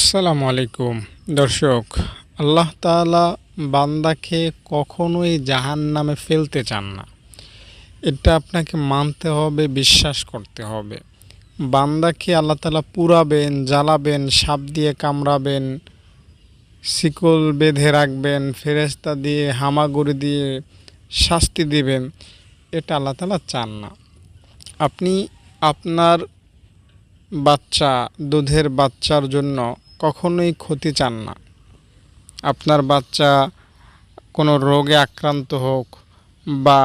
আসসালামু আলাইকুম দর্শক। আল্লাহ তাআলা বান্দাকে কখনোই জাহান্নামে ফেলতে চান না। এটা আপনাকে মানতে হবে, বিশ্বাস করতে হবে। বান্দাকে আল্লাহ তাআলা পুড়াবেন, জ্বালাবেন, সাপ দিয়ে কামড়াবেন, শিকল বেঁধে রাখবেন, ফেরেশতা দিয়ে হামাগুড়ি দিয়ে শাস্তি দিবেন, এটা আল্লাহ তাআলা চান না। আপনি আপনার বাচ্চা, দুধের বাচ্চার জন্য কখনোই ক্ষতি চান না। আপনার বাচ্চা কোনো রোগে আক্রান্ত হোক বা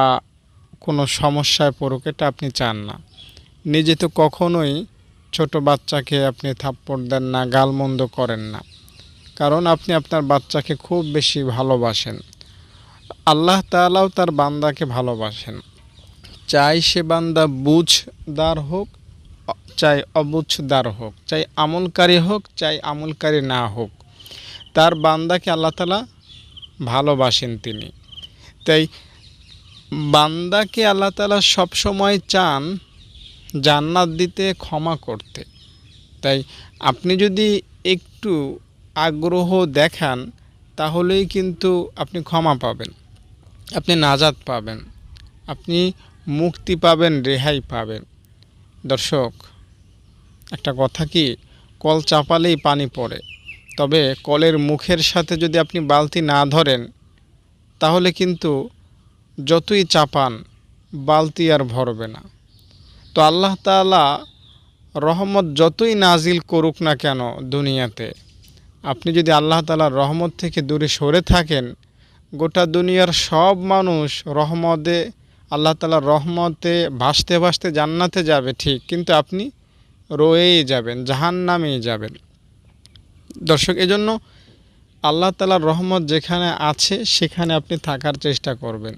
কোনো সমস্যায় পড়ুক, এটা আপনি চান না। নিজে তো কখনোই ছোট বাচ্চাকে আপনি থাপ্পড় দেন না, গালমন্দ করেন না, কারণ আপনি আপনার বাচ্চাকে খুব বেশি ভালোবাসেন। আল্লাহ তাআলাও তার বান্দাকে ভালোবাসেন, চাই সে বান্দা বুঝদার হোক, চাই অবুঝদার হোক, চাই আমলকারী হোক, চাই আমলকারী না হোক, তার বান্দাকে আল্লাহ তাআলা ভালোবাসেন তিনি। তাই বান্দাকে আল্লাহ তাআলা সবসময় চান জান্নাত দিতে, ক্ষমা করতে। তাই আপনি যদি একটু আগ্রহ দেখান, তাহলেই কিন্তু আপনি ক্ষমা পাবেন, আপনি নাজাত পাবেন, আপনি মুক্তি পাবেন, রেহাই পাবেন। দর্শক, একটা কথা কি, কল চাপালেই পানি পড়ে, তবে কলের মুখের সাথে যদি আপনি বালতি না ধরেন, তাহলে কিন্তু যতই চাপান বালতি আর ভরবে না। তো আল্লাহ তাআলা রহমত যতই নাজিল করুক না কেন দুনিয়াতে, আপনি যদি আল্লাহ তাআলার রহমত থেকে দূরে সরে থাকেন, গোটা দুনিয়ার সব মানুষ রহমতে, আল্লাহ তাআলার রহমতে ভাসতে ভাসতে জান্নাতে যাবে ঠিক, কিন্তু আপনি রয়েই যাবেন, জাহান্নামেই যাবেন। দর্শক, এজন্য আল্লাহ তাআলার রহমত যেখানে আছে সেখানে আপনি থাকার চেষ্টা করবেন।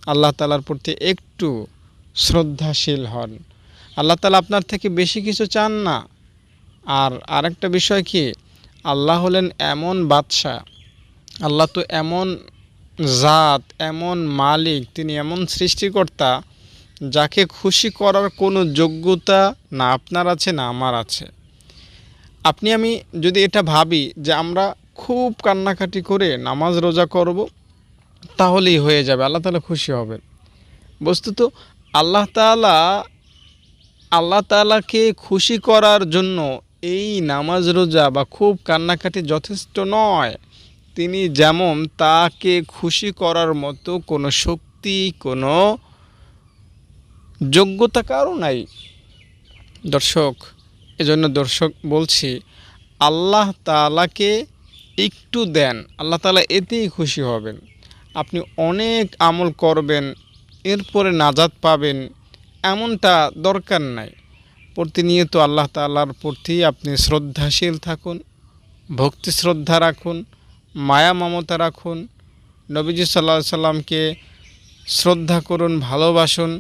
আল্লাহ তাআলার প্রতি একটু শ্রদ্ধাশীল হন। আল্লাহ তাআলা আপনার থেকে বেশি কিছু চান না। আর আরেকটা বিষয় কি, আল্লাহ হলেন এমন বাদশা, আল্লাহ তো এমন জাত, এমন মালিক, তিনি এমন সৃষ্টিকর্তা, যাকে খুশি করার কোনো যোগ্যতা না আপনার আছে না আমার আছে। আপনি আমি যদি এটা ভাবি যে আমরা খুব কান্নাকাটি করে নামাজ রোজা করব, তাহলেই হয়ে যাবে, আল্লাহ তাআলা খুশি হবেন। বস্তুত আল্লাহ তাআলাকে খুশি করার জন্য এই নামাজ রোজা বা খুব কান্নাকাটি যথেষ্ট নয়। তিনি যেমন, তাকে খুশি করার মতো কোনো শক্তি, কোনো যোগ্যতা কারও নাই। দর্শক, এজন্য দর্শক বলছি, আল্লাহ তাআলাকে একটু দেন, আল্লাহ তাআলা এতেই খুশি হবেন। আপনি অনেক আমল করবেন, এরপরে নাজাত পাবেন, এমনটা দরকার নাই। প্রতিনিয়ত আল্লাহ তাআলার প্রতি আপনি শ্রদ্ধাশীল থাকুন, ভক্তি শ্রদ্ধা রাখুন, মায়া মমতা রাখুন, নবীজি সাল্লাল্লাহু আলাইহি সাল্লামকে শ্রদ্ধা করুন, ভালোবাসুন,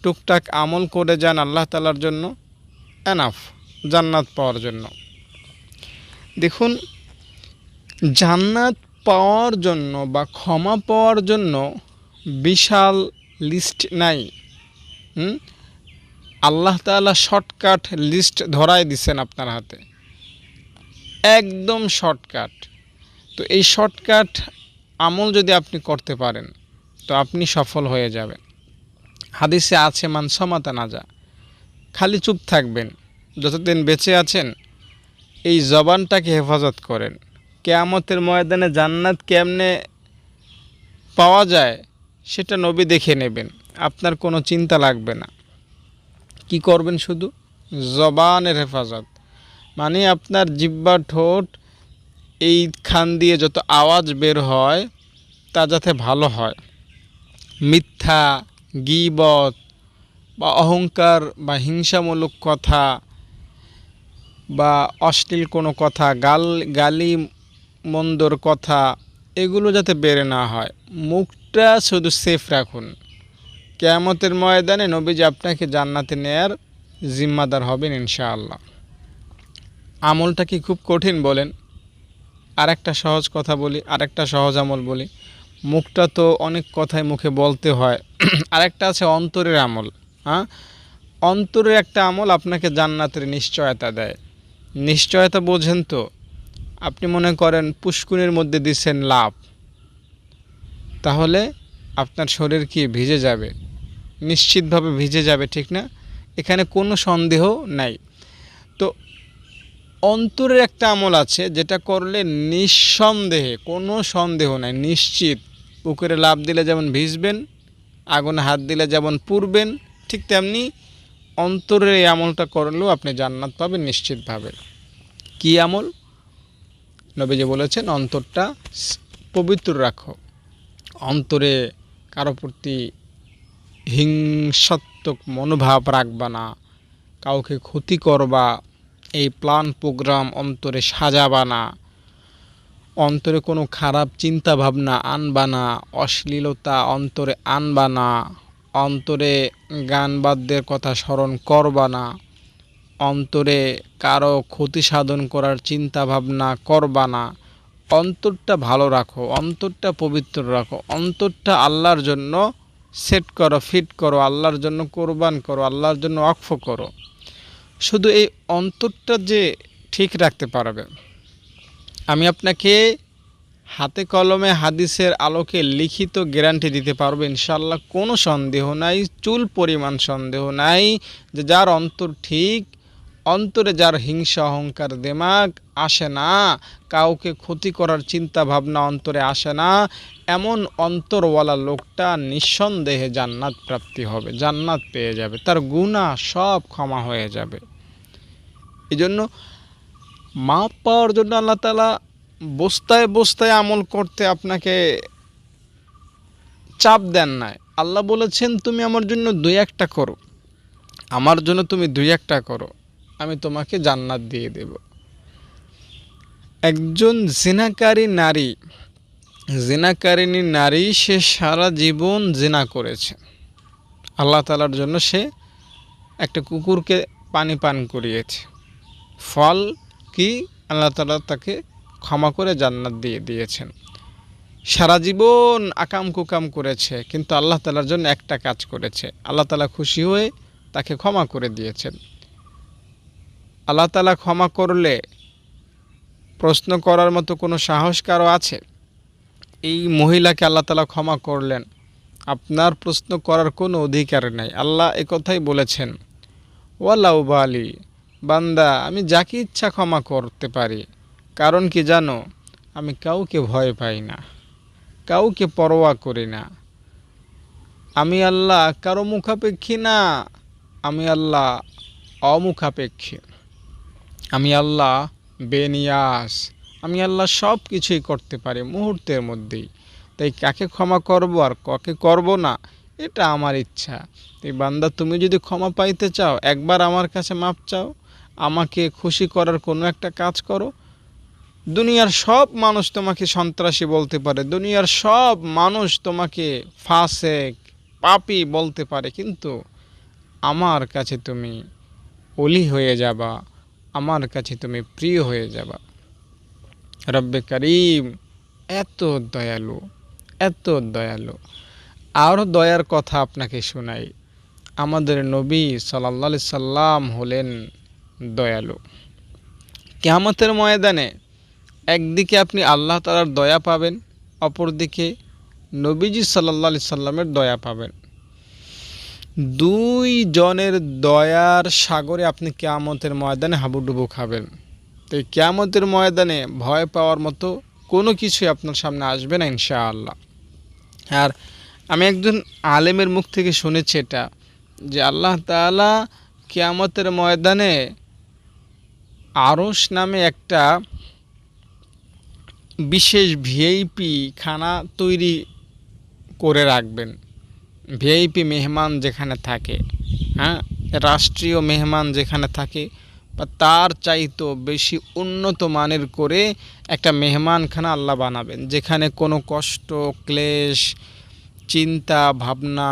টুকটাক আমল করে যান আল্লাহ তাআলার জন্য, এনাফ জান্নাত পাওয়ার জন্য। দেখুন, জান্নাত পাওয়ার জন্য বা ক্ষমা পাওয়ার জন্য বিশাল লিস্ট নাই। আল্লাহ তাআলা শর্টকাট লিস্ট ধরায় দিচ্ছেন আপনার হাতে, একদম শর্টকাট। তো এই শর্টকাট আমল যদি আপনি করতে পারেন, তো আপনি সফল হয়ে যাবেন। হাদিসে আছে, মান সামাতা নাজা। খালি চুপ থাকবেন যতদিন বেঁচে আছেন, এই জবানটাকে হেফাজত করেন। কিয়ামতের ময়দানে জান্নাত কেমনে পাওয়া যায় সেটা নবী দেখে নেবেন, আপনার কোনো চিন্তা লাগবে না। কি করবেন, শুধু জবানের হেফাজত, মানে আপনার জিহ্বা, ঠোঁট, এইখান দিয়ে যত আওয়াজ বের হয় তা যাতে ভালো হয়। মিথ্যা, গীবত বা অহংকার বা হিংসামূলক কথা বা অশ্লীল কোনো কথা, গালি মন্দর কথা, এগুলো যাতে বের না হয়। মুখটা শুধু সেফ রাখুন। কিয়ামতের ময়দানে নবীজি আপনাকে জান্নাতে নেয়ার জিম্মাদার হবেন ইনশাআল্লাহ। আমলটা কি খুব কঠিন বলেন? আরেকটা সহজ কথা বলি, আরেকটা সহজ আমল বলি। মুখটা তো অনেক কথাই মুখে বলতে হয়, আরেকটা আছে অন্তরের আমল। অন্তরের একটা আমল আপনাকে জান্নাতের নিশ্চয়তা দেয়। নিশ্চয়তা বোঝেন তো? আপনি মনে করেন পুষ্কুনির মধ্যে দিচ্ছেন লাভ, তাহলে আপনার শরীর কি ভিজে যাবে? নিশ্চিতভাবে ভিজে যাবে, ঠিক না? এখানে কোনো সন্দেহ নাই। তো অন্তরের একটা আমল আছে যেটা করলে নিঃসন্দেহে, কোনো সন্দেহ নাই, নিশ্চিত পুকুরে লাফ দিলে যেমন ভিজবেন, আগুনে হাত দিলে যেমন পুড়বেন, ঠিক তেমনি অন্তরের এই আমলটা করলেও আপনি জান্নাত পাবেন নিশ্চিতভাবে। কি আমল? নবীজি বলেছেন অন্তরটা পবিত্র রাখো, অন্তরে কারো প্রতি হিংসাত্মক মনোভাব রাখবা না, কাউকে ক্ষতি করবা এই প্ল্যান প্রোগ্রাম অন্তরে সাজাবা না, অন্তরে কোনো খারাপ চিন্তা ভাবনা আনবা না, অশ্লীলতা অন্তরে আনবা না, অন্তরে গান বাদ্যের কথা স্মরণ করবা না, অন্তরে কারো ক্ষতি সাধন করার চিন্তা ভাবনা করবা না। অন্তরটা ভালো রাখো, অন্তরটা পবিত্র রাখো, অন্তরটা আল্লাহর জন্য সেট করো, ফিট করো, আল্লাহর জন্য কোরবান করো, আল্লাহর জন্য ওয়াকফ করো। শুধু এই অন্তরটা যে ঠিক রাখতে পারবে, আমি আপনাকে হাতে কলমে হাদিসের আলোকে লিখিত গ্যারান্টি দিতে পারবো ইনশাআল্লাহ, কোনো সন্দেহ নাই, চুল পরিমাণ সন্দেহ নাই, যে যার অন্তর ঠিক, অন্তরে যার হিংসা অহংকার দেমাগ আসে না, কাউকে ক্ষতি করার চিন্তা ভাবনা অন্তরে আসে না, এমন অন্তরওয়ালা লোকটা নিঃসন্দেহে জান্নাত প্রাপ্তি হবে, জান্নাত পেয়ে যাবে, তার গুনাহ সব ক্ষমা হয়ে যাবে। এই জন্য মাপ পাওয়ার জন্য আল্লাহ তাআলা বস্তায় বস্তায় আমল করতে আপনাকে চাপ দেন নাই। আল্লাহ বলেছেন তুমি আমার জন্য দুই একটা করো, আমার জন্য তুমি দুই একটা করো, আমি তোমাকে জান্নাত দিয়ে দেব। একজন জিনাকারী নারী, জিনাকারিনী নারী, সে সারা জীবন জিনা করেছে, আল্লাহ তাআলার জন্য সে একটা কুকুরকে পানি পান করিয়েছে, ফল কি? আল্লাহ তাআলা তাকে ক্ষমা করে জান্নাত দিয়ে দিয়েছেন। সারা জীবন আকাম কুকাম করেছে, কিন্তু আল্লাহ তাআলার জন্য একটা কাজ করেছে, আল্লাহ তাআলা খুশি হয়ে তাকে ক্ষমা করে দিয়েছেন। আল্লাহ তাআলা ক্ষমা করলে প্রশ্ন করার মতো কোনো সাহস কারো আছে? এই মহিলাকে আল্লাহ তাআলা ক্ষমা করলেন, আপনার প্রশ্ন করার কোনো অধিকার নেই। আল্লাহ একথাই বলেছেন, ওয়ালাউ বালি, বান্দা আমি যাকে ইচ্ছা ক্ষমা করতে পারি, কারণ কি জানো? আমি কাউকে ভয় পাই না, কাউকে পরোয়া করি না, আমি আল্লাহ কারো মুখাপেক্ষী না, আমি আল্লাহ অমুখাপেক্ষী, আমি আল্লাহ বেনিয়াস, আমি আল্লাহ সব কিছুই করতে পারি মুহূর্তের মধ্যেই। তাই কাকে ক্ষমা করব আর কাকে করব না, এটা আমার ইচ্ছা। তাই বান্দা তুমি যদি ক্ষমা পাইতে চাও, একবার আমার কাছে মাপ চাও, আমাকে খুশি করার কোনো একটা কাজ করো। দুনিয়ার সব মানুষ তোমাকে সন্ত্রাসী বলতে পারে, দুনিয়ার সব মানুষ তোমাকে ফাসেক পাপী বলতে পারে, কিন্তু আমার কাছে তুমি ওলি হয়ে যাবা, আমার কাছে তুমি প্রিয় হয়ে যাবা। রব্বে করিম এত দয়ালু, এত দয়ালু। আরও দয়ার কথা আপনাকে শোনাই, আমাদের নবী সাল্লাল্লাহু আলাইহি সাল্লাম হলেন দয়ালু। কিয়ামতের ময়দানে একদিকে আপনি আল্লাহ তাআলার দয়া পাবেন, অপরদিকে নবীজি সাল্লাল্লাহু আলাইহি সাল্লামের দয়া পাবেন। দুই জনের দয়ার সাগরে আপনি কিয়ামতের ময়দানে হাবুডুবু খাবেন। তো এই কিয়ামতের ময়দানে ভয় পাওয়ার মতো কোনো কিছুই আপনার সামনে আসবে না ইনশাআল্লাহ। আর আমি একজন আলেমের মুখ থেকে শুনেছি এটা, যে আল্লাহ তাআলা কিয়ামতের ময়দানে আরশ নামে একটা বিশেষ ভিআইপি খানা তৈরি করে রাখবেন। ভিআইপি মেহমান যেখানে থাকে, হ্যাঁ, রাষ্ট্রীয় মেহমান যেখানে থাকে, বা তার চাইতেও বেশি উন্নত মানের করে একটা মেহমানখানা আল্লাহ বানাবেন, যেখানে কোনো কষ্ট ক্লেশ চিন্তা ভাবনা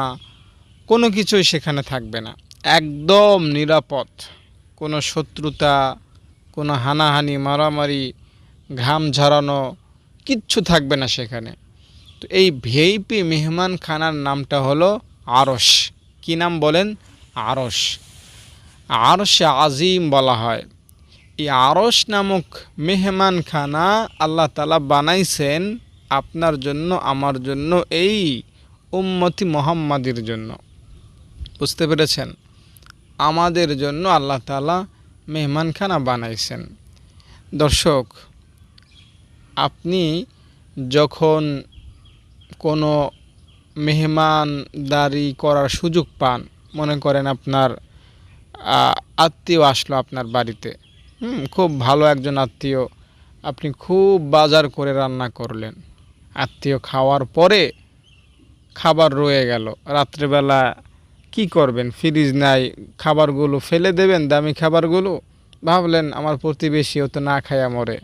কোনো কিছুই সেখানে থাকবে না, একদম নিরাপদ, কোনো শত্রুতা, কোনো হানাহানি মারামারি ঘাম ঝরানো কিচ্ছু থাকবে না সেখানে। তো এই ভিআইপি মেহমানখানার নামটা হলো আরশ। কি নাম বলেন? আরশ। আরশে আজিম বলা হয়। এই আরশ নামক মেহমানখানা আল্লাহ তাআলা বানাইছেন আপনার জন্য, আমার জন্য, এই উম্মতি মুহাম্মাদের জন্য। বুঝতে পেরেছেন? আমাদের জন্য আল্লাহ তাআলা মেহমানখানা বানাইছেন। দর্শক, আপনি যখন কোনো মেহমানদারি করার সুযোগ পান, মনে করেন আপনার আত্মীয় আসলো আপনার বাড়িতে, খুব ভালো একজন আত্মীয়, আপনি খুব বাজার করে রান্না করলেন, আত্মীয় খাওয়ার পরে খাবার রয়ে গেল, রাত্রেবেলা কি করবেন? ফ্রিজ নাই, খাবারগুলো ফেলে দেবেন, দামি খাবারগুলো। ভাবলেন আমার প্রতিবেশীও তো না খায়া মরে,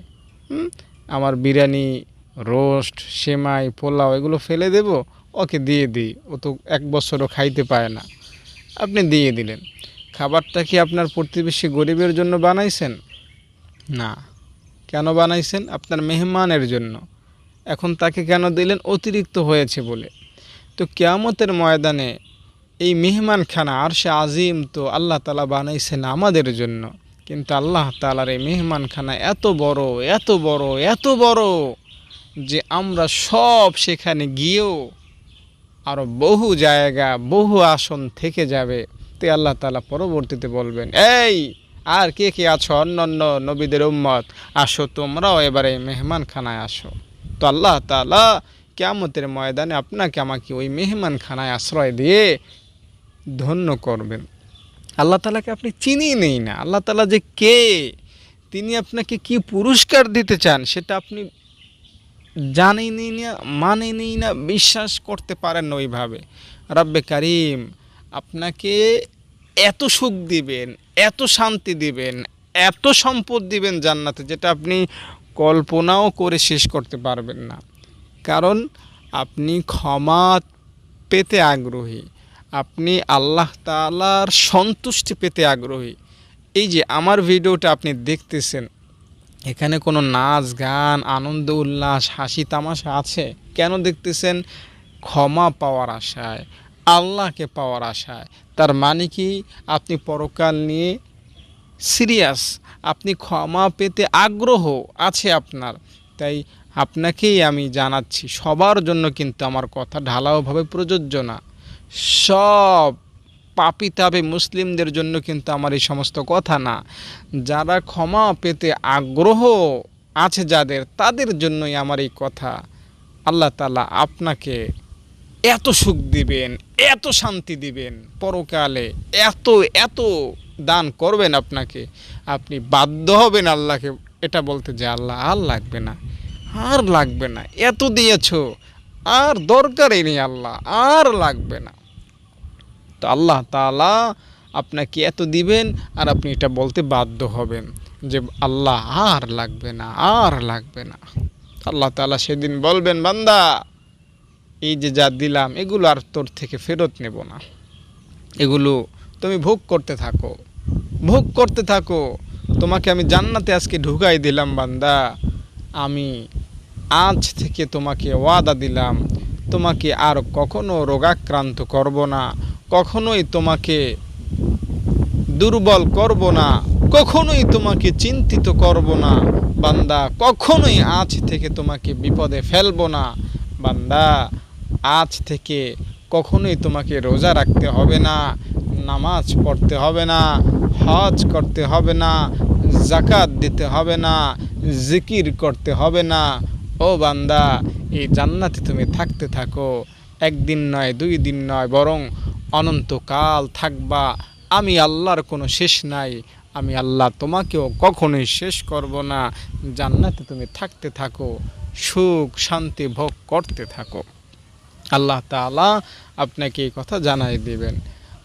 আমার বিরিয়ানি, রোস্ট, সেমাই, পোলাও এগুলো ফেলে দেব, ওকে দিয়ে দিই, ও তো 1 বছরও খাইতে পায় না। আপনি দিয়ে দিলেন। খাবারটা কি আপনার প্রতিবেশী গরিবের জন্য বানাইছেন? না। কেন বানাইছেন? আপনার মেহমানের জন্য। এখন তাকে কেন দিলেন? অতিরিক্ত হয়েছে বলে। তো কিয়ামতের ময়দানে এই মেহমানখানা আরশে আজিম তো আল্লাহ তাআলা বানাইছেন আমাদের জন্য, কিন্তু আল্লাহ তাআলার এই মেহমানখানা এত বড়, এত বড়, এত বড় যে আমরা সব সেখানে গিয়েও আরও বহু জায়গা, বহু আসন থেকে যাবে। তো আল্লাহ তাআলা পরবর্তীতে বলবেন, এই আর কে কে আছো অন্যান্য নবীদের উম্মত, আসো তোমরাও এবারে মেহমানখানায় আসো। তো আল্লাহ তাআলা কিয়ামতের ময়দানে আপনাকে আমাকে ওই মেহমানখানায় আশ্রয় দিয়ে ধন্য করবেন। আল্লাহ তাআলাকে আপনি চিনি নেই না, আল্লাহ তাআলা যে কে, তিনি আপনাকে কি পুরস্কার দিতে চান সেটা আপনি জানেনই না, মানেনই না, বিশ্বাস করতে পারেন না ওইভাবে। রব্বে কারিম আপনাকে এত সুখ দিবেন, এত শান্তি দিবেন, এত সম্পদ দিবেন জান্নাতে, যেটা আপনি কল্পনাও করে শেষ করতে পারবেন না। কারণ আপনি ক্ষমা পেতে আগ্রহী, আপনি আল্লাহ তাআলার সন্তুষ্টি পেতে আগ্রহী। এই যে আমার ভিডিওটা আপনি দেখতেছেন, এখানে কোনো নাচ গান, আনন্দ উল্লাস, হাসি তামাশা আছে? কেন দেখতেছেন? ক্ষমা পাওয়ার আশায়, আল্লাহকে পাওয়ার আশায়। তার মানে কি? আপনি পরকাল নিয়ে সিরিয়াস, আপনি ক্ষমা পেতে আগ্রহ আছে আপনার। তাই আপনাকেই আমি জানাচ্ছি, সবার জন্য কিন্তু আমার কথা ঢালাওভাবে প্রযোজ্য না। সব পাপী তাবে মুসলিমদের জন্য কিন্তু আমার এই সমস্ত কথা না। যারা ক্ষমা পেতে আগ্রহ আছে যাদের, তাদের জন্যই আমার এই কথা। আল্লাহ তাআলা আপনাকে এত সুখ দিবেন, এত শান্তি দিবেন পরকালে, এত এত দান করবেন আপনাকে, আপনি বাধ্য হবেন আল্লাহকে এটা বলতে যে আল্লাহ আর লাগবে না, আর লাগবে না, এত দিয়েছো, আর দরকারই নেই আল্লাহ, আর লাগবে না। তো আল্লাহ তাআলা আপনাকে এত দিবেন আর আপনি এটা বলতে বাধ্য হবেন যে আল্লাহ আর লাগবে না, আর লাগবে না। আল্লাহ তাআলা সেদিন বলবেন, বান্দা এই যে যা দিলাম এগুলো আর তোর থেকে ফেরত নেব না, এগুলো তুমি ভোগ করতে থাকো, ভোগ করতে থাকো। তোমাকে আমি জান্নাতে আজকে ঢুকাই দিলাম বান্দা, আমি আজ থেকে তোমাকে ওয়াদা দিলাম, তোমাকে আর কখনো রোগাক্রান্ত করব না, কখনোই তোমাকে দুর্বল করব না, কখনোই তোমাকে চিন্তিত করব না বান্দা, কখনোই আজ থেকে তোমাকে বিপদে ফেলব না বান্দা। আজ থেকে কখনোই তোমাকে রোজা রাখতে হবে না, নামাজ পড়তে হবে না, হজ করতে হবে না, যাকাত দিতে হবে না, জিকির করতে হবে না। ও বান্দা, এই জান্নাতে তুমি থাকতে থাকো, একদিন নয়, 2 দিন নয়, বরং অনন্তকাল থাকবা। আমি আল্লাহর কোনো শেষ নাই, আমি আল্লাহ তোমাকেও কখনোই শেষ করব না। জান্নাতে তুমি থাকতে থাকো, সুখ শান্তি ভোগ করতে থাকো। আল্লাহ তাআলা আপনাকে এই কথা জানাই দিবেন,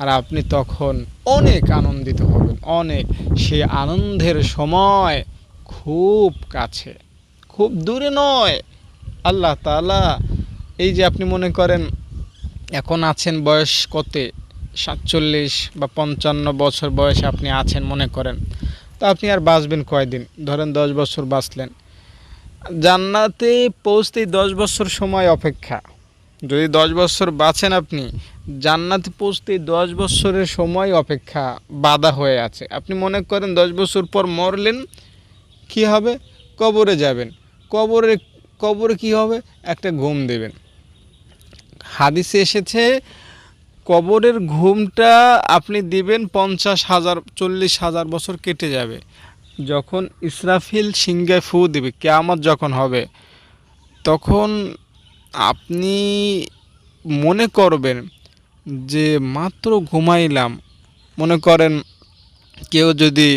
আর আপনি তখন অনেক আনন্দিত হবেন, অনেক। সে আনন্দের সময় খুব কাছে, খুব দূরে নয়। আল্লাহ তাআলা এই যে আপনি মনে করেন এখন আছেন বয়স কতে, 47 বা 55 বছর বয়সে আপনি আছেন মনে করেন, তো আপনি আর বাঁচবেন কয়দিন? ধরেন 10 বছর বাঁচলেন। জান্নাতে পৌঁছতে 10 বছর সময় অপেক্ষা, যদি 10 বছর বাঁচেন আপনি, জান্নাতে পৌঁছতে 10 বছরের সময় অপেক্ষা বাধা হয়ে আছে। আপনি মনে করেন 10 বছর পর মরলেন, কি হবে? কবরে যাবেন। কবরে কবরে কি হবে? একটা ঘুম দেবেন। হাদিসে এসেছে কবরের ঘুমটা আপনি দিবেন, 50,000 40,000 বছর কেটে যাবে। যখন ইসরাফিল সিংহায় ফু দিবে, কিয়ামত যখন হবে, তখন আপনি মনে করবেন যে মাত্র ঘুমাইলাম। মনে করেন কেউ যদি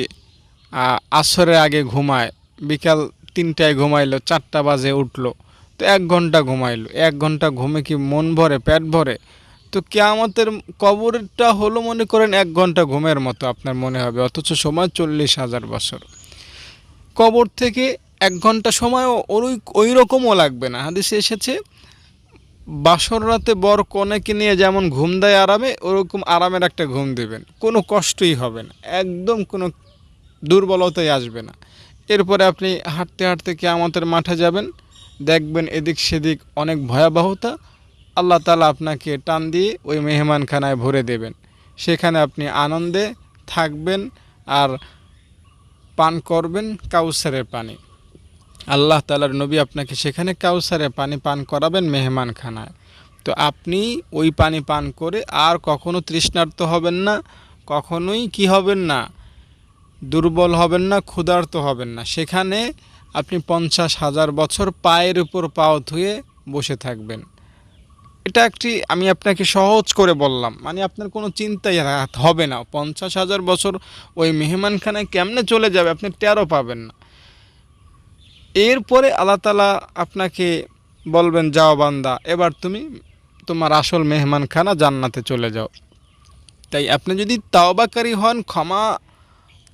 আসরের আগে ঘুমায়, বিকাল 3টায় ঘুমাইলো, 4টা বাজে উঠলো, তো 1 ঘন্টা ঘুমাইলো। 1 ঘন্টা ঘুমে কি মন ভরে, পেট ভরে? তো কিয়ামতের কবরটা হলো মনে করেন 1 ঘন্টা ঘুমের মতো আপনার মনে হবে, অথচ সময় 40,000 বছর। কবর থেকে 1 ঘন্টা সময়ও ওই রকমও লাগবে না। হাদিসে এসেছে বাসর রাতে বর কনেকে নিয়ে যেমন ঘুম দেয় আরামে, ওরকম আরামের একটা ঘুম দেবেন, কোনো কষ্টই হবে না, একদম কোনো দুর্বলতাই আসবে না। এরপরে আপনি হাঁটতে হাঁটতে কিয়ামতের মাঠে যাবেন, দেখবেন এদিক সেদিক অনেক ভয়াবহতা। আল্লাহ তাআলা আপনাকে টান দিয়ে ওই মেহমানখানায় ভরে দেবেন। সেখানে আপনি আনন্দে থাকবেন আর পান করবেন কাউসারের পানি। আল্লাহ তাআলার নবী আপনাকে সেখানে কাউসারের পানি পান করাবেন মেহমানখানায়। তো আপনি ওই পানি পান করে আর কখনো তৃষ্ণার্ত হবেন না, কখনোই কি হবেন না, দুর্বল হবেন না, ক্ষুধার্ত হবেন না। সেখানে আপনি 50,000 বছর পায়ের উপর পাও ধুয়ে বসে থাকবেন। এটা একটি আমি আপনাকে সহজ করে বললাম, মানে আপনার কোনো চিন্তাই হবে না। 50,000 বছর ওই মেহমানখানায় কেমনে চলে যাবে আপনি টেরও পাবেন না। এরপরে আল্লাহ তাআলা আপনাকে বলবেন, যাও বান্দা, এবার তুমি তোমার আসল মেহমানখানা জান্নাতে চলে যাও। তাই আপনি যদি তাওবাকারী হন, ক্ষমা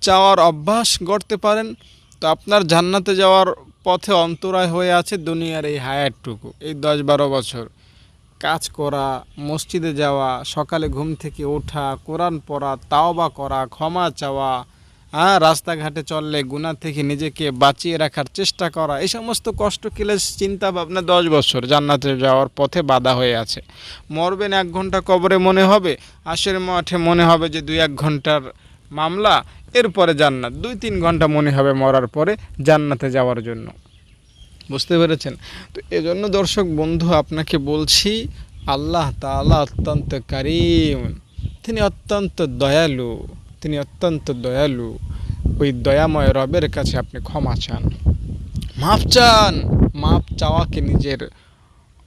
চাওয়ার অভ্যাস গড়তে পারেন, তো আপনার জান্নাতে যাওয়ার পথে অন্তরায় হয়ে আছে দুনিয়ার এই হায়াতটুকু, এই 10-12 বছর। কাজ করা, মসজিদে যাওয়া, সকালে ঘুম থেকে ওঠা, কোরআন পড়া, তাওবা করা, ক্ষমা চাওয়া, রাস্তাঘাটে চললে গুনাহ থেকে নিজেকে বাঁচিয়ে রাখার চেষ্টা করা, এই সমস্ত কষ্ট ক্লেশ চিন্তা ভাবনা 10 বছর জান্নাতে যাওয়ার পথে বাধা হয়ে আছে। মরবেন 1 ঘন্টা কবরে মনে হবে, হাসরের মাঠে মনে হবে যে 2-1 ঘন্টার মামলা, এরপরে জান্নাত 2-3 ঘন্টা মনে হবে মরার পরে জান্নাতে যাওয়ার জন্য। বুঝতে পেরেছেন? তো এজন্য দর্শক বন্ধু আপনাকে বলছি, আল্লাহ তাআলা অত্যন্ত কারীম, তিনি অত্যন্ত দয়ালু, তিনি অত্যন্ত দয়ালু। ওই দয়াময় রবের কাছে আপনি ক্ষমা চান, মাফ চান। মাফ চাওয়াকে নিজের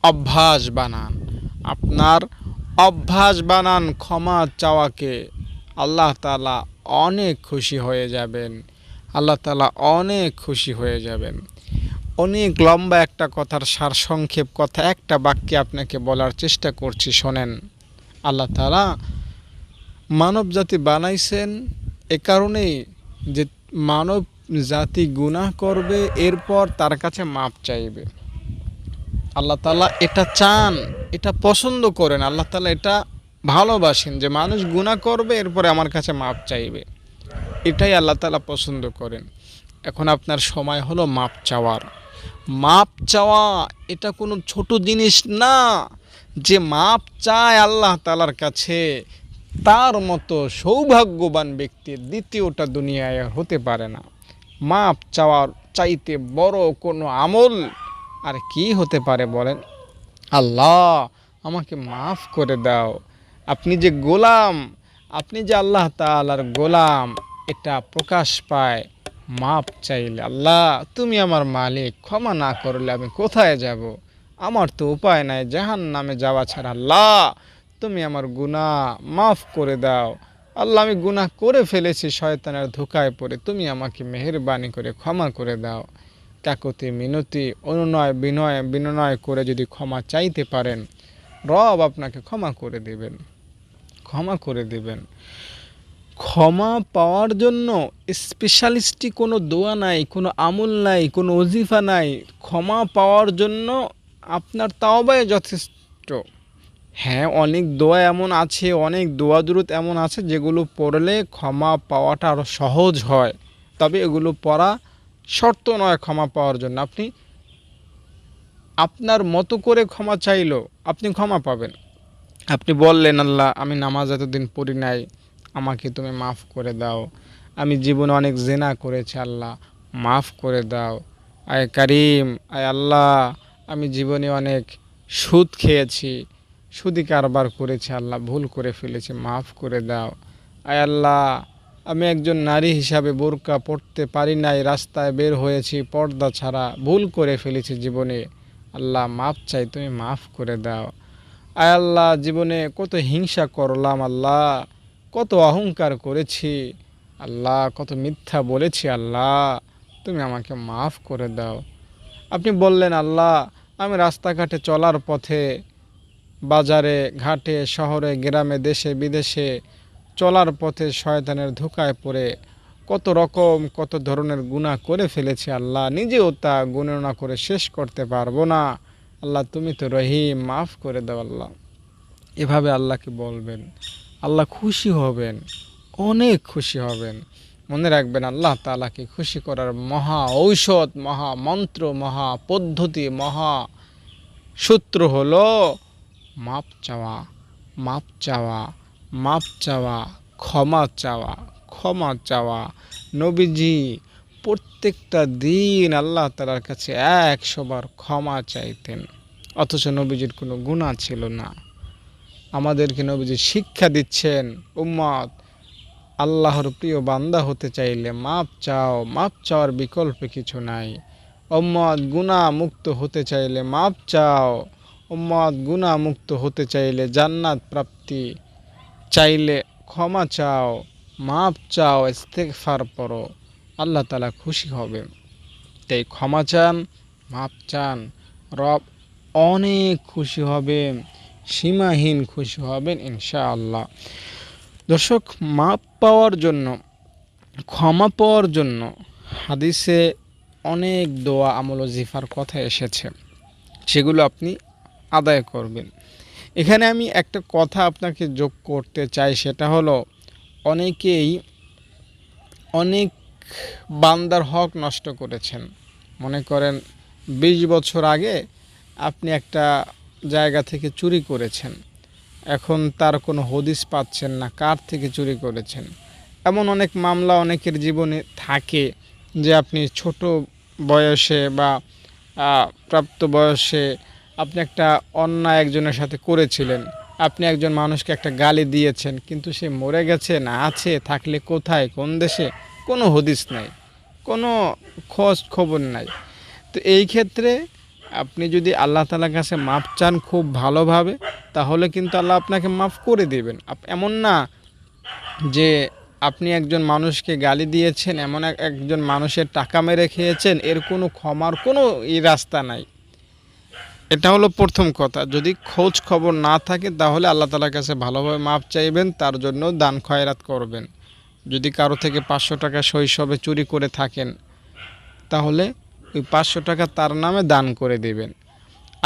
অভ্যাস বানান, আপনার অভ্যাস বানান ক্ষমা চাওয়াকে। আল্লাহ তাআলা অনেক খুশি হয়ে যাবেন, আল্লাহ তাআলা অনেক খুশি হয়ে যাবেন। অনেক লম্বা একটা কথার সারসংক্ষেপ কথা একটা বাক্যে আপনাকে বলার চেষ্টা করছি, শোনেন। আল্লাহ তাআলা মানব জাতি বানাইছেন এ কারণেই যে মানব জাতি গুনাহ করবে, এরপর তার কাছে মাপ চাইবে। আল্লাহ তাআলা এটা চান, এটা পছন্দ করেন, আল্লাহ তাআলা এটা ভালোবাসেন যে মানুষ গুনাহ করবে এরপরে আমার কাছে মাপ চাইবে। এটাই আল্লাহ তাআলা পছন্দ করেন। এখন আপনার সময় হলো মাপ চাওয়ার। মাপ চাওয়া এটা কোনো ছোট জিনিস না। যে মাপ চায় আল্লাহ তাআলার কাছে, তার মতো সৌভাগ্যবান ব্যক্তির দ্বিতীয়টা দুনিয়ায় হতে পারে না। মাপ চাওয়ার চাইতে বড় কোনো আমল আর কি হতে পারে বলেন? আল্লাহ আমাকে মাফ করে দাও। আপনি যে গোলাম, আপনি যে আল্লাহ তাআলার গোলাম, এটা প্রকাশ পায় মাপ চাইলে। আল্লাহ তুমি আমার মালিক, ক্ষমা না করলে আমি কোথায় যাব? আমার তো উপায় নাই জাহান্নামে যাওয়া ছাড়া। আল্লাহ তুমি আমার গুনাহ মাফ করে দাও। আল্লাহ আমি গুনাহ করে ফেলেছি শয়তানের ধোঁকায় পড়ে, তুমি আমাকে মেহেরবানি করে ক্ষমা করে দাও। কাকুতি মিনতি অনুনয় বিনয় করে যদি ক্ষমা চাইতে পারেন, রব আপনাকে ক্ষমা করে দেবেন, ক্ষমা করে দেবেন। ক্ষমা পাওয়ার জন্য স্পেশালিস্টই কোনো দোয়া নাই, কোনো আমল নাই, কোনো ওজিফা নাই। ক্ষমা পাওয়ার জন্য আপনার তাওবাই যথেষ্ট। হ্যাঁ, অনেক দোয়া এমন আছে, অনেক দোয়া দুরূদ এমন আছে যেগুলো পড়লে ক্ষমা পাওয়াটা আরও সহজ হয়, তবে এগুলো পড়া শর্ত নয় ক্ষমা পাওয়ার জন্য। আপনি আপনার মতো করে ক্ষমা চাইলেও আপনি ক্ষমা পাবেন। আপনি বললেন, আল্লাহ আমি নামাজ এতদিন পড়ি নাই, আমাকে তুমি মাফ করে দাও। আমি জীবনে অনেক জেনা করেছি, আল্লাহ মাফ করে দাও। আয় কারিম, আয় আল্লাহ, আমি জীবনে অনেক সুদ খেয়েছি, সুদি কারবার করেছি, আল্লাহ ভুল করে ফেলেছি, মাফ করে দাও। আয় আল্লাহ, আমি একজন নারী হিসাবে বোরকা পরতে পারি নাই, রাস্তায় বের হয়েছি পর্দা ছাড়া, ভুল করে ফেলেছি জীবনে, আল্লাহ মাফ চাই, তুমি মাফ করে দাও। আয় আল্লাহ, জীবনে কত হিংসা করলাম আল্লাহ, কত অহংকার করেছি আল্লাহ, কত মিথ্যা বলেছি আল্লাহ, তুমি আমাকে মাফ করে দাও। আপনি বললেন, আল্লাহ আমি রাস্তাঘাটে চলার পথে, বাজারে ঘাটে, শহরে গ্রামে, দেশে বিদেশে চলার পথে শয়তানের ধোঁকায় পড়ে কত রকম কত ধরনের গুনাহ করে ফেলেছি আল্লাহ, নিজেও তা গণনা করে শেষ করতে পারবো না। আল্লাহ তুমি তো রহিম, মাফ করে দাও আল্লাহ। এভাবে আল্লাহকে বলবেন, আল্লাহ খুশি হবেন, অনেক খুশি হবেন। মনে রাখবেন, আল্লাহ তাআলাকে খুশি করার মহা ঔষধ, মহা মন্ত্র, মহা পদ্ধতি, মহা সূত্র হলো মাপ চাওয়া, মাপ চাওয়া, মাপ চাওয়া, ক্ষমা চাওয়া, ক্ষমা চাওয়া। নবীজি প্রত্যেকটা দিন আল্লাহ তাআলার কাছে 100 বার ক্ষমা চাইতেন, অথচ নবীজির কোনো গুনাহ ছিল না। আমাদেরকে নবীজি শিক্ষা দিচ্ছেন, উম্মত আল্লাহর প্রিয় বান্দা হতে চাইলে মাপ চাও, মাপ চাওয়ার বিকল্প কিছু নাই। উম্মত গুনাহ মুক্ত হতে চাইলে মাপ চাও, উম্মত গুনাহ মুক্ত হতে চাইলে জান্নাত প্রাপ্তি চাইলে ক্ষমা চাও, মাপ চাও, ইস্তেগফার পড়ো, আল্লাহ তাআলা খুশি হবে। তাই ক্ষমা চান, মাপ চান, রব অনেক খুশি হবেন, সীমাহীন খুশি হবেন ইনশাআল্লাহ। দর্শক, মাপ পাওয়ার জন্য, ক্ষমা পাওয়ার জন্য হাদিসে অনেক দোয়া, আমল ও জিফার কথা এসেছে, সেগুলো আপনি আদায় করবেন। এখানে আমি একটা কথা আপনাকে যোগ করতে চাই, সেটা হলো অনেকেই অনেক বান্দার হক নষ্ট করেছেন। মনে করেন 20 বছর আগে আপনি একটা জায়গা থেকে চুরি করেছেন, এখন তার কোনো হদিস পাচ্ছেন না কার থেকে চুরি করেছেন। এমন অনেক মামলা অনেকের জীবনে থাকে যে আপনি ছোট বয়সে বা প্রাপ্ত বয়সে আপনি একটা অন্যায় একজনের সাথে করেছিলেন, আপনি একজন মানুষকে একটা গালি দিয়েছেন, কিন্তু সে মরে গেছে না আছে, থাকলে কোথায়, কোন দেশে, কোনো হদিস নাই, কোনো খোঁজ খবর নাই। তো এই ক্ষেত্রে আপনি যদি আল্লাহ তাআলার কাছে মাপ চান খুব ভালোভাবে, তাহলে কিন্তু আল্লাহ আপনাকে মাফ করে দেবেন। এমন না যে আপনি একজন মানুষকে গালি দিয়েছেন, এমন একজন মানুষের টাকা মেরে খেয়েছেন, এর কোনো ক্ষমার কোনো রাস্তা নাই। এটা হলো প্রথম কথা। যদি খোঁজ খবর না থাকে তাহলে আল্লাহ তাআলার কাছে ভালোভাবে মাপ চাইবেন, তার জন্য দান খয়রাত করবেন। যদি কারো থেকে 500 টাকা শৈশবে চুরি করে থাকেন, তাহলে ওই 500 টাকা তার নামে দান করে দেবেন।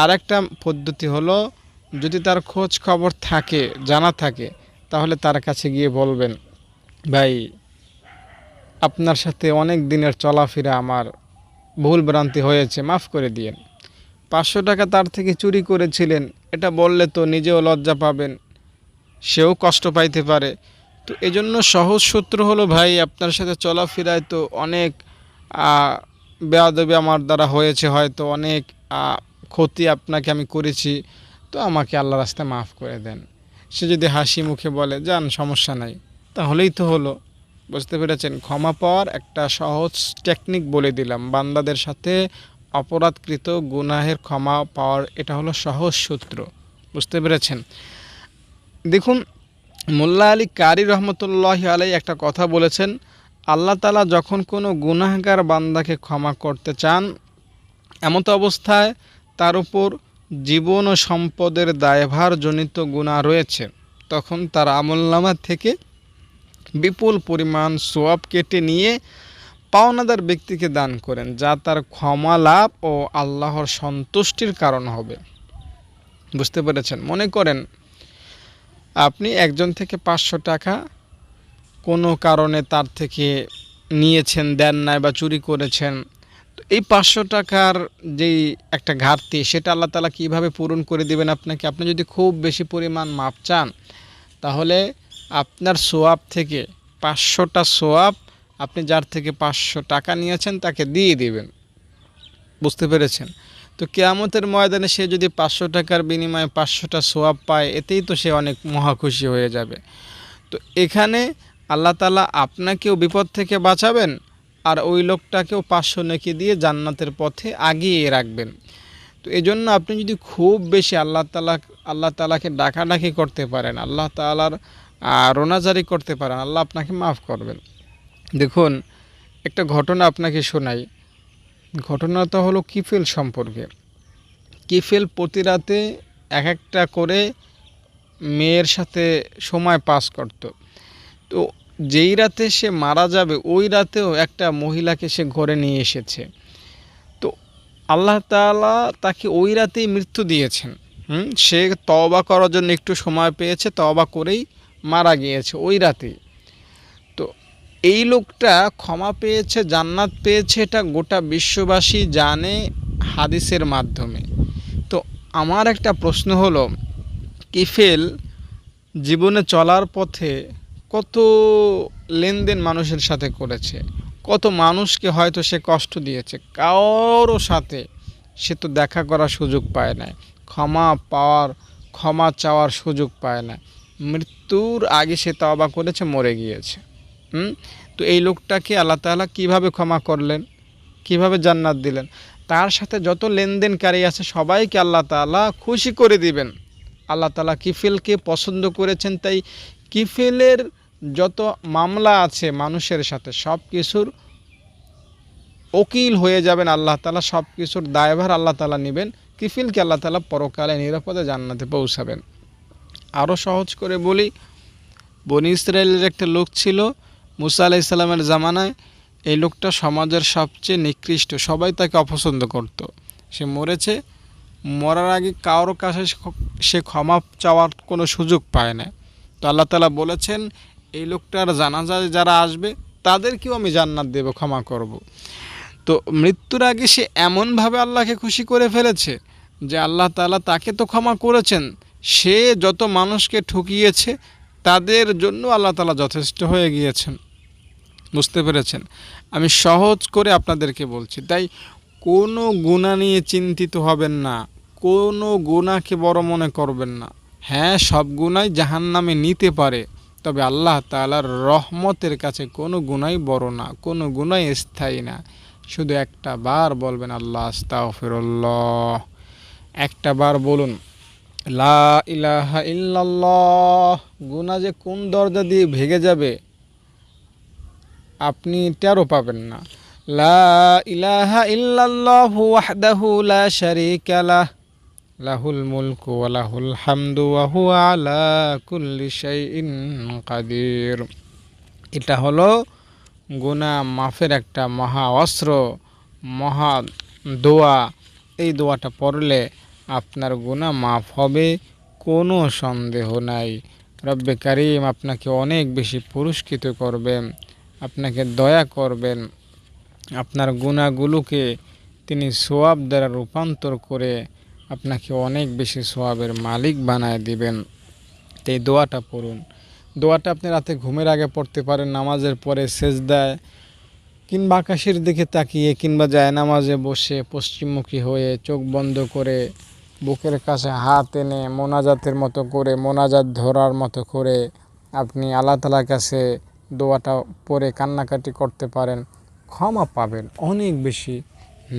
আর একটা পদ্ধতি হলো, যদি তার খোঁজ খবর থাকে, জানা থাকে, তাহলে তার কাছে গিয়ে বলবেন, ভাই আপনার সাথে অনেক দিনের চলাফেরা, আমার ভুল ভ্রান্তি হয়েছে, মাফ করে দিয়েন। 500 টাকা তার থেকে চুরি করেছিলেন, এটা বললে তো নিজেও লজ্জা পাবেন, সেও কষ্ট পাইতে পারে। তো এজন্য সহজ সূত্র হলো, ভাই আপনার সাথে চলাফেরায় তো অনেক বেয়াদবি আমার দ্বারা হয়েছে, হয়তো অনেক ক্ষতি আপনাকে আমি করেছি, তো আমাকে আল্লাহর রাস্তায় মাফ করে দেন। সে যদি হাসি মুখে বলে যান সমস্যা নাই, তাহলেই তো হলো। বুঝতে পেরেছেন? ক্ষমা পাওয়ার একটা সহজ টেকনিক বলে দিলাম, বান্দাদের সাথে অপরাধকৃত গুনাহের ক্ষমা পাওয়ার এটা হলো সহজ সূত্র। বুঝতে পেরেছেন? দেখুন, মোল্লা আলী কারি রহমতুল্লাহ আলাই একটা কথা বলেছেন, আল্লাহ তাআলা যখন কোনো গুনাহগার বান্দাকে ক্ষমা করতে চান, এমত অবস্থায় তার উপর জীবন ও সম্পদের দায়ভার জনিত গুনাহ রয়েছে, তখন তার আমলনামা থেকে বিপুল পরিমাণ সওয়াব কেটে নিয়ে পাওনাদার ব্যক্তিকে দান করেন, যা তার ক্ষমা লাভ ও আল্লাহর সন্তুষ্টির কারণ হবে। বুঝতে পেরেছেন? মনে করেন আপনি একজন থেকে 500 টাকা কোনো কারণে তার থেকে নিয়েছেন, দেন নাই বা চুরি করেছেন, তো এই 500 টাকার যেই একটা ঘাটতি, সেটা আল্লাহ তাআলা কীভাবে পূরণ করে দিবেন আপনাকে? আপনি যদি খুব বেশি পরিমাণ মাপ চান, তাহলে আপনার সোয়াব থেকে 500টা সোয়াব আপনি যার থেকে 500 টাকা নিয়েছেন তাকে দিয়ে দিবেন। বুঝতে পেরেছেন? তো কিয়ামতের ময়দানে সে যদি 500 টাকার বিনিময়ে 500টা সোয়াব পায়, এতেই তো সে অনেক মহা খুশি হয়ে যাবে। তো এখানে আল্লাহ তাআলা আপনাকেও বিপদ থেকে বাঁচাবেন, আর ওই লোকটাকেও 500 নেকি দিয়ে জান্নাতের পথে আগিয়ে রাখবেন। তো এজন্য আপনি যদি খুব বেশি আল্লাহ তাআলাকে ডাকাডাকি করতে পারেন, আল্লাহ তাআলার রোনাজারি করতে পারেন, আল্লাহ আপনাকে মাফ করবেন। দেখুন, একটা ঘটনা আপনাকে শোনাই। ঘটনাটা হলো কিফেল সম্পর্কে। কিফেল প্রতি রাতে এক একটা করে মেয়ের সাথে সময় পাস করত। তো যেই রাতে সে মারা যাবে, ওই রাতেও একটা মহিলাকে সে ঘরে নিয়ে এসেছে। তো আল্লাহ তাআলা তাকে ওই রাতেই মৃত্যু দিয়েছেন। সে তওবা করার জন্য একটু সময় পেয়েছে, তওবা করেই মারা গিয়েছে ওই রাতেই। তো এই লোকটা ক্ষমা পেয়েছে, জান্নাত পেয়েছে, এটা গোটা বিশ্ববাসী জানে হাদিসের মাধ্যমে। তো আমার একটা প্রশ্ন হলো, কিফেল জীবনে চলার পথে কত লেনদেন মানুষের সাথে করেছে, কত মানুষকে হয়তো সে কষ্ট দিয়েছে, কারো সাথে সে তো দেখা করার সুযোগ পায় না, ক্ষমা চাওয়ার সুযোগ পায় না। মৃত্যুর আগে সে তওবা করেছে, মরে গিয়েছে। তো এই লোকটাকে আল্লাহ তাআলা কীভাবে ক্ষমা করলেন, কিভাবে জান্নাত দিলেন? তার সাথে যত লেনদেনকারী আছে সবাইকে আল্লাহ তাআলা খুশি করে দিবেন। আল্লাহ তাআলা কিফেলকে পছন্দ করেছেন, তাই কিফেলের যত মামলা আছে মানুষের সাথে সব কিছুর ওকিল হয়ে যাবেন আল্লাহ তাআলা, সব কিছুর দায়ভার আল্লাহ তাআলা নেবেন। কিফেলকে আল্লাহ তাআলা পরকালে নিরাপদে জান্নাতে পৌঁছাবেন। আরও সহজ করে বলি, বনি ইসরায়েলের একটা লোক ছিল মুসা আলাইহিস সালামের জামানায়। এই লোকটা সমাজের সবচেয়ে নিকৃষ্ট, সবাই তাকে অপছন্দ করত। সে মরেছে, মরার আগে কারো কাছে সে ক্ষমা চাওয়ার কোনো সুযোগ পায় না। তো আল্লাহ তাআলা বলেছেন, এই লোকটার জানাজায় যারা আসবে তাদেরকেও আমি জান্নাত দেব, ক্ষমা করব। তো মৃত্যুর আগে সে এমনভাবে আল্লাহকে খুশি করে ফেলেছে যে আল্লাহ তাআলা তাকে তো ক্ষমা করেছেন, সে যত মানুষকে ঠকিয়েছে তাদের জন্য আল্লাহ তাআলা যথেষ্ট হয়ে গিয়েছেন। বুঝতে পেরেছেন? আমি সহজ করে আপনাদেরকে বলছি। তাই কোনো গুনাহ নিয়ে চিন্তিত হবেন না, কোনো গুনাহকে বড় মনে করবেন না। হ্যাঁ, সব গুনাহই জাহান্নামে নিতে পারে, তবে আল্লাহ তাআলার রহমতের কাছে কোনো গুনাহই বড় না, কোনো গুনাহই স্থায়ী না। শুধু একটা বার বলবেন আল্লাহ আস্তাগফিরুল্লাহ, একটা বার বলুন লা ইলাহা ইল্লাল্লাহ। গুনাহ যে কোন দরজা দিয়ে ভেঙে যাবে আপনি টেরও পাবেন না। লা ইলাহা ইল্লাল্লাহু ওয়াহদাহু লা শারীকা লাহ, লাহুল মুলকু ওয়া লাহুল হামদু ওয়া হুয়া আলা কুল্লি শাইইন কাদির। এটা হলো গুনাহ মাফের একটা মহা অস্ত্র, মহা দোয়া। এই দোয়াটা পড়লে আপনার গুনাহ মাফ হবে, কোনো সন্দেহ নাই। রব্বে কারীম আপনাকে অনেক বেশি পুরস্কৃত করবেন, আপনাকে দয়া করবেন, আপনার গুনাহগুলোকে তিনি সওয়াব দ্বারা রূপান্তর করে আপনাকে অনেক বেশি সওয়াবের মালিক বানায় দিবেন। তো এই দোয়াটা পড়ুন। দোয়াটা আপনি রাতে ঘুমের আগে পড়তে পারেন, নামাজের পরে সেজদায়, কিংবা আকাশের দিকে তাকিয়ে, কিংবা জায়নামাজে বসে পশ্চিমমুখী হয়ে চোখ বন্ধ করে বুকের কাছে হাত এনে মোনাজাতের মতো করে, মোনাজাত ধরার মতো করে আপনি আল্লাহ তাআলার কাছে দোয়াটা পড়ে কান্নাকাটি করতে পারেন। ক্ষমা পাবেন, অনেক বেশি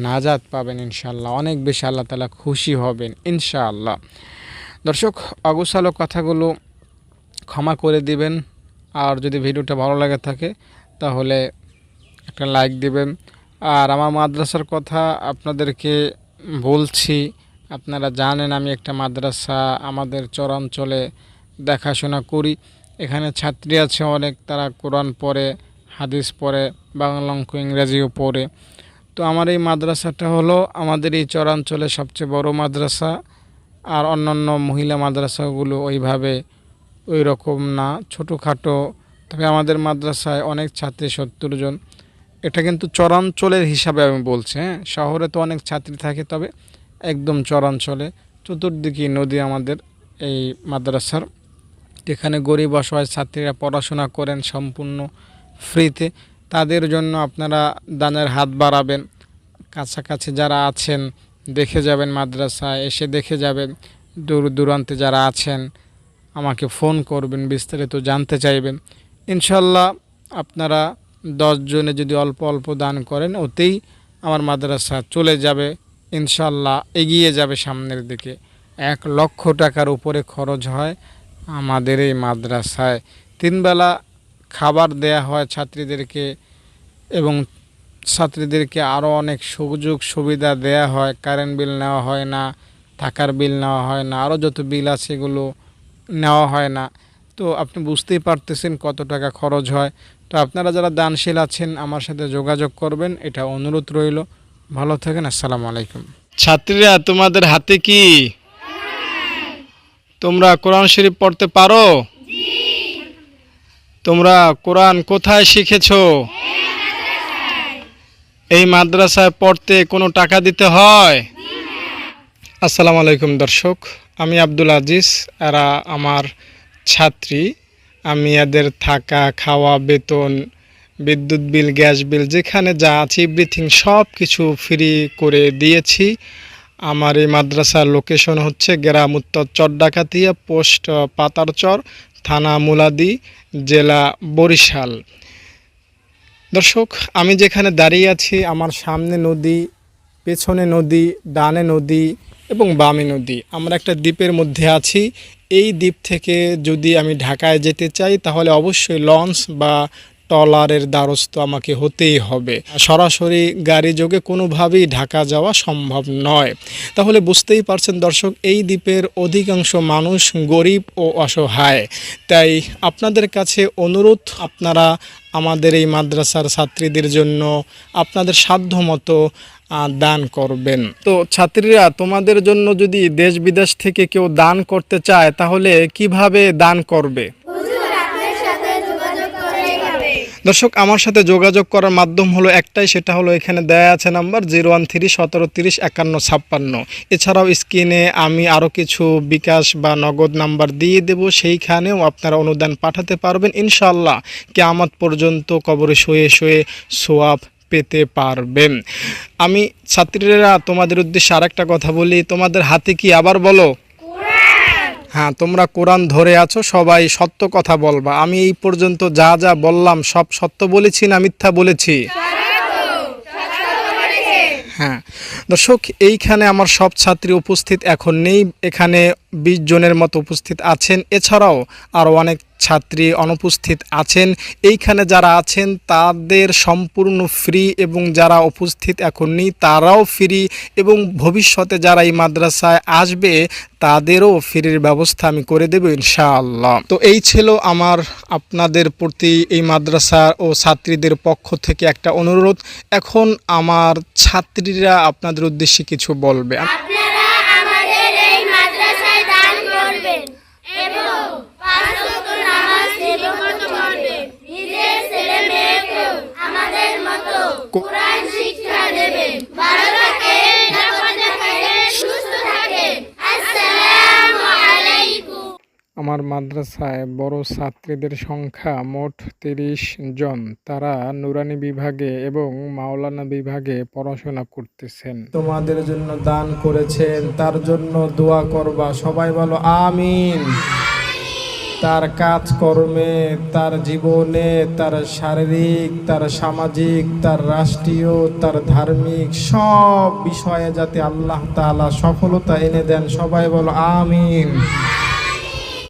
নাজাত পাবেন ইনশাআল্লাহ, অনেক বেশি আল্লাহ তাআলা খুশি হবেন ইনশাআল্লাহ। দর্শক, অগোছালো কথাগুলো ক্ষমা করে দিবেন। আর যদি ভিডিওটা ভালো লাগে থাকে তাহলে একটা লাইক দিবেন। আর আমার মাদ্রাসার কথা আপনাদেরকে বলছি, আপনারা জানেন আমি একটা মাদ্রাসা আমাদের চরাঞ্চলে দেখাশোনা করি। এখানে ছাত্রী আছে অনেক, তারা কোরআন পড়ে, হাদিস পড়ে, বাংলা অঙ্ক ইংরেজিও পড়ে। তো আমার এই মাদ্রাসাটা হলো আমাদের এই চরাঞ্চলে সবচেয়ে বড় মাদ্রাসা। আর অন্যান্য মহিলা মাদ্রাসাগুলো ওইভাবে ওই রকম না, ছোটোখাটো। তবে আমাদের মাদ্রাসায় অনেক ছাত্রী, 70 জন। এটা কিন্তু চরাঞ্চলের হিসাবে আমি বলছি, হ্যাঁ। শহরে তো অনেক ছাত্রী থাকে, তবে একদম চরাঞ্চলে চতুর্দিকে নদী আমাদের এই মাদ্রাসার। যেখানে গরিব অসহায় ছাত্রীরা পড়াশোনা করেন সম্পূর্ণ ফ্রিতে। তাদের জন্য আপনারা দানের হাত বাড়াবেন। কাছাকাছি যারা আছেন দেখে যাবেন, মাদ্রাসায় এসে দেখে যাবেন। দূর দূরান্তে যারা আছেন আমাকে ফোন করবেন, বিস্তারিত জানতে চাইবেন। ইনশাল্লাহ আপনারা 10 জনে যদি অল্প অল্প দান করেন, ওতেই আমার মাদ্রাসা চলে যাবে, ইনশাল্লাহ এগিয়ে যাবে সামনের দিকে। 1 লক্ষ টাকার উপরে খরচ হয় আমাদের এই মাদ্রাসায়। 3 বেলা খাবার দেয়া হয় ছাত্রীদেরকে, এবং ছাত্রীদেরকে আরও অনেক সুযোগ সুবিধা দেয়া হয়। কারেন্ট বিল নেওয়া হয় না, থাকার বিল নেওয়া হয় না, আরও যত বিল আছে এগুলো নেওয়া হয় না। তো আপনি বুঝতেই পারতেছেন কত টাকা খরচ হয়। তো আপনারা যারা দানশীল আছেন আমার সাথে যোগাযোগ করবেন, এটা অনুরোধ রইল। ভালো থাকেন, আসসালামু আলাইকুম। ছাত্রীরা, তোমাদের হাতে কি তোমরা কোরআন শরীফ পড়তে পারো? তোমরা কোরআন কোথায় শিখেছো? এই মাদ্রাসায় পড়তে কোনো টাকা দিতে হয়? আসসালামু আলাইকুম দর্শক, আমি আব্দুল আজিজ, এরা আমার ছাত্রী। আমি এদের থাকা, খাওয়া, বেতন, বিদ্যুৎ বিল, গ্যাস বিল, যেখানে যা আছে এভরিথিং সব কিছু ফ্রি করে দিয়েছি। আমার এই মাদ্রাসার লোকেশন হচ্ছে গ্রাম উত্তর চরডাকাতিয়া, পোস্ট পাতারচর, থানা মুলাদি, জেলা বরিশাল। দর্শক, আমি যেখানে দাঁড়িয়ে আছি আমার সামনে নদী, পেছনে নদী, ডানে নদী এবং বামে নদী। আমরা একটা দ্বীপের মধ্যে আছি। এই দ্বীপ থেকে যদি আমি ঢাকায় যেতে চাই তাহলে অবশ্যই লঞ্চ বা ট্রলারের দ্বারস্থ আমাকে হতেই হবে। সরাসরি গাড়ি যোগে কোনোভাবেই ঢাকা যাওয়া সম্ভব নয়। তাহলে বুঝতেই পারছেন দর্শক, এই দ্বীপের অধিকাংশ মানুষ গরিব ও অসহায়। তাই আপনাদের কাছে অনুরোধ, আপনারা আমাদের এই মাদ্রাসার ছাত্রীদের জন্য আপনাদের সাধ্যমতো দান করবেন। তো ছাত্রীরা, তোমাদের জন্য যদি দেশ বিদেশ থেকে কেউ দান করতে চায় তাহলে কিভাবে দান করবে? দর্শক, আমার সাথে যোগাযোগ করার মাধ্যম হলো একটাই, সেটা হলো এখানে দেয়া আছে নাম্বার 013-1730-5156। এছাড়াও স্ক্রিনে আমি আরও কিছু বিকাশ বা নগদ নাম্বার দিয়ে দেব, সেইখানেও আপনারা অনুদান পাঠাতে পারবেন। ইনশাআল্লাহ কিয়ামত পর্যন্ত কবরে শুয়ে শুয়ে সোয়াব পেতে পারবেন। আমি ছাত্রীরা তোমাদের উদ্দেশ্যে আরেকটা কথা বলি, তোমাদের হাতে কি আবার বলো? হ্যাঁ, তোমরা কোরআন ধরে আছো, সবাই সত্য কথা বলবা। আমি এই পর্যন্ত যা যা বললাম সব সত্য বলেছি না মিথ্যা বলেছি? হ্যাঁ দর্শক, এইখানে আমার সব ছাত্রী উপস্থিত এখন নেই, এখানে 20 জনের মতো উপস্থিত আছেন। এছাড়াও আরও অনেক ছাত্রী অনুপস্থিত আছেন। এইখানে যারা আছেন তাদের সম্পূর্ণ ফ্রি, এবং যারা উপস্থিত এখন নেই তারাও ফ্রি, এবং ভবিষ্যতে যারা এই মাদ্রাসায় আসবে তাদেরও ফ্রির ব্যবস্থা আমি করে দেব ইনশাআল্লাহ। তো এই ছিল আমার আপনাদের প্রতি এই মাদ্রাসা ও ছাত্রীদের পক্ষ থেকে একটা অনুরোধ। এখন আমার ছাত্রীরা আপনাদের উদ্দেশ্যে কিছু বলবে। কোরআন শিক্ষা দেবেন, ভালো থাকেন, সুস্থ থাকেন। আসসালামু আলাইকুম। আমার মাদ্রাসায় বড় ছাত্রীদের সংখ্যা মোট 30 জন। তারা নুরানি বিভাগে এবং মাওলানা বিভাগে পড়াশোনা করতেছেন। তোমাদের জন্য দান করেছেন, তার জন্য দোয়া করবা। সবাই বলো আমিন। তার কাজকর্মে, তার জীবনে, তার শারীরিক, তার সামাজিক, তার রাষ্ট্রীয়, তার ধার্মিক সব বিষয়ে যাতে আল্লাহ তাআলা সফলতা এনে দেন। সবাই বলো আমিন।